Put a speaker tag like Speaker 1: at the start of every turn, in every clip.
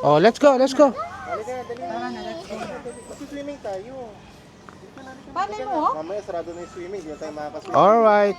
Speaker 1: Oh, let's go, let's go.
Speaker 2: Tara na, let's go.
Speaker 3: Kasi swimming tayo.
Speaker 2: Paano mo?
Speaker 3: Mamaya sarado na yung swimming, hindi na tayo makakaswimming.
Speaker 1: Alright.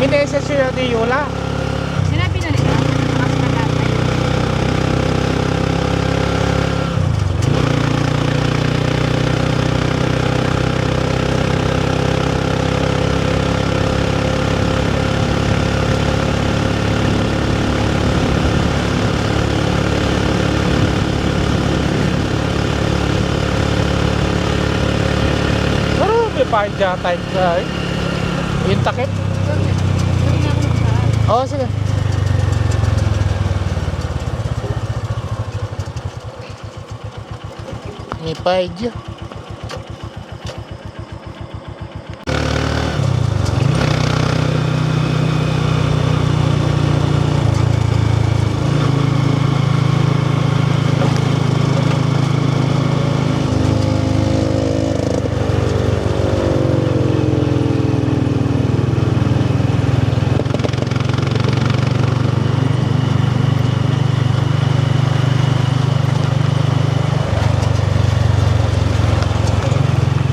Speaker 1: Minesa siya di Yola.
Speaker 2: Sinabi na nila, mas maganda.
Speaker 1: Pero may pa dyan tayo sa yung takip. Oo, sige. May pa dyan.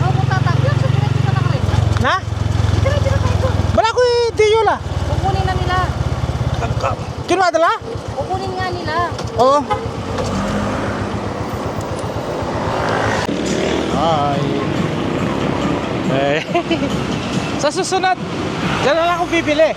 Speaker 2: Oh, kung tatakyan, sa diretso ka na rin.
Speaker 1: Na?
Speaker 2: Diretso na tayo doon.
Speaker 1: Bala ko di Yola.
Speaker 2: Kukunin na nila.
Speaker 1: Kinumadala?
Speaker 2: Kukunin nga nila.
Speaker 1: Oo. Ay. Eh. Sa susunod, dyan na lang ako bibili.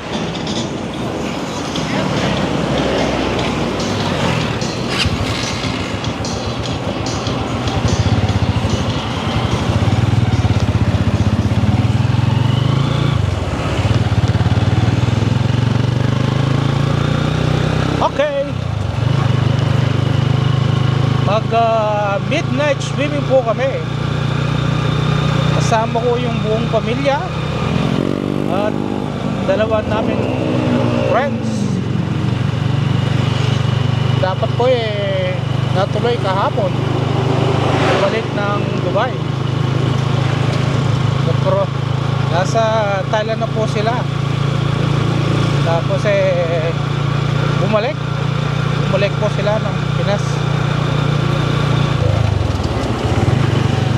Speaker 1: Okay. Mag midnight swimming po kami. Kasama ko yung buong pamilya at dalawa namin friends. Dapat po natuloy kahapon balik ng Dubai. Pero nasa Thailand na po sila. Tapos bumalik po sila ng Pinas.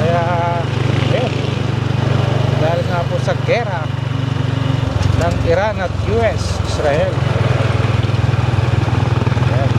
Speaker 1: Kaya ayun, dahil nga po sa gera ng Iran at US, Israel. Ayan.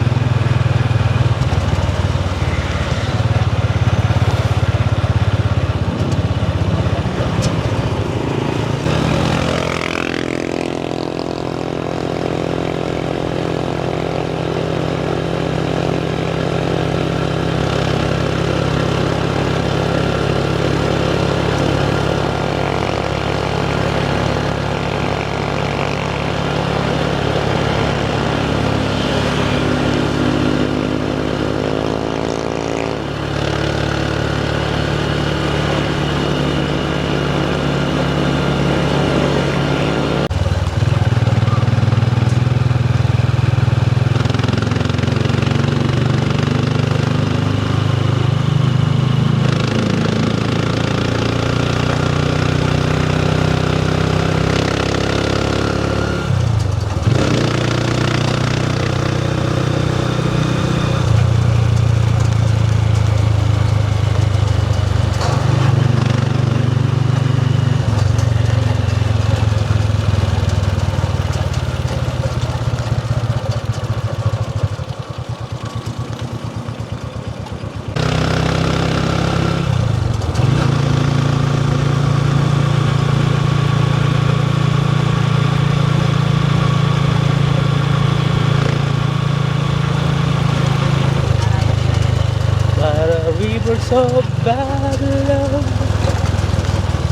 Speaker 1: rivers of Babylon,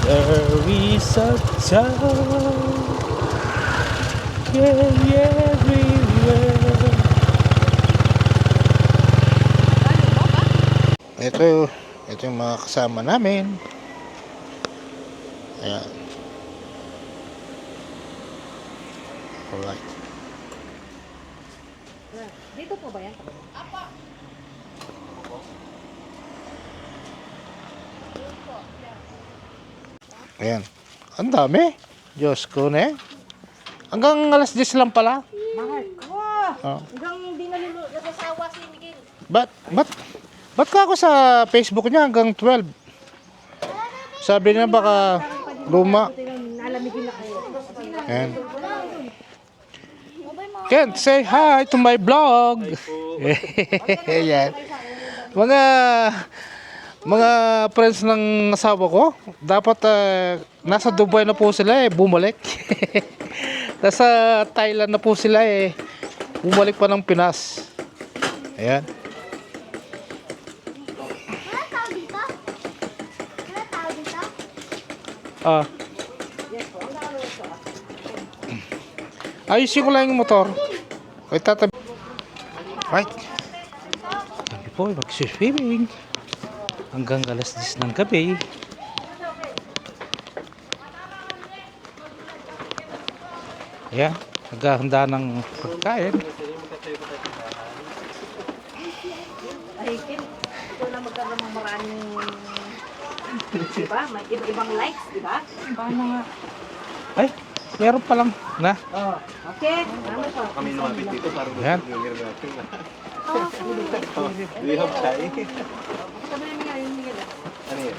Speaker 1: there is a town, yeah, everywhere. ito yung mga kasama namin. Ayan. Alright.
Speaker 2: Dito po ba yan?
Speaker 1: Ayan. Ang dami. Diyos ko na. Hanggang alas 10 lang pala.
Speaker 2: Mahal. Wow!
Speaker 1: Oh.
Speaker 2: Hanggang hindi nasasawa si Miguel.
Speaker 1: Ba't ka ako sa Facebook niya hanggang 12? Sabi niya baka luma.
Speaker 2: Nalamigin na kayo.
Speaker 1: Ayan. Kent, say hi to my vlog. Ayan. Mga friends ng asawa ko, dapat nasa Dubai na po sila bumalik. Nasa Thailand na po sila bumalik pa ng Pinas. Ayan.
Speaker 4: Wala tao dito? Wala tao dito?
Speaker 1: Ah. Ayusin ko lang yung motor. Ay, tatabi. Right. Kami po mag-swimming hanggang alas 10 ng gabi. Ayan, naghahanda ng pagkain.
Speaker 2: Ay, Kim, ito na magkaroon ng maraming, diba? May iba-ibang likes, diba? Paano nga?
Speaker 1: Ay, meron pa lang na.
Speaker 2: Oh, okay. Ano po?
Speaker 3: Kami lumapit dito para
Speaker 1: Ayan.
Speaker 3: New Year natin. Do you have chai?
Speaker 2: Sabi niya yung Miguel.
Speaker 3: Ano yun?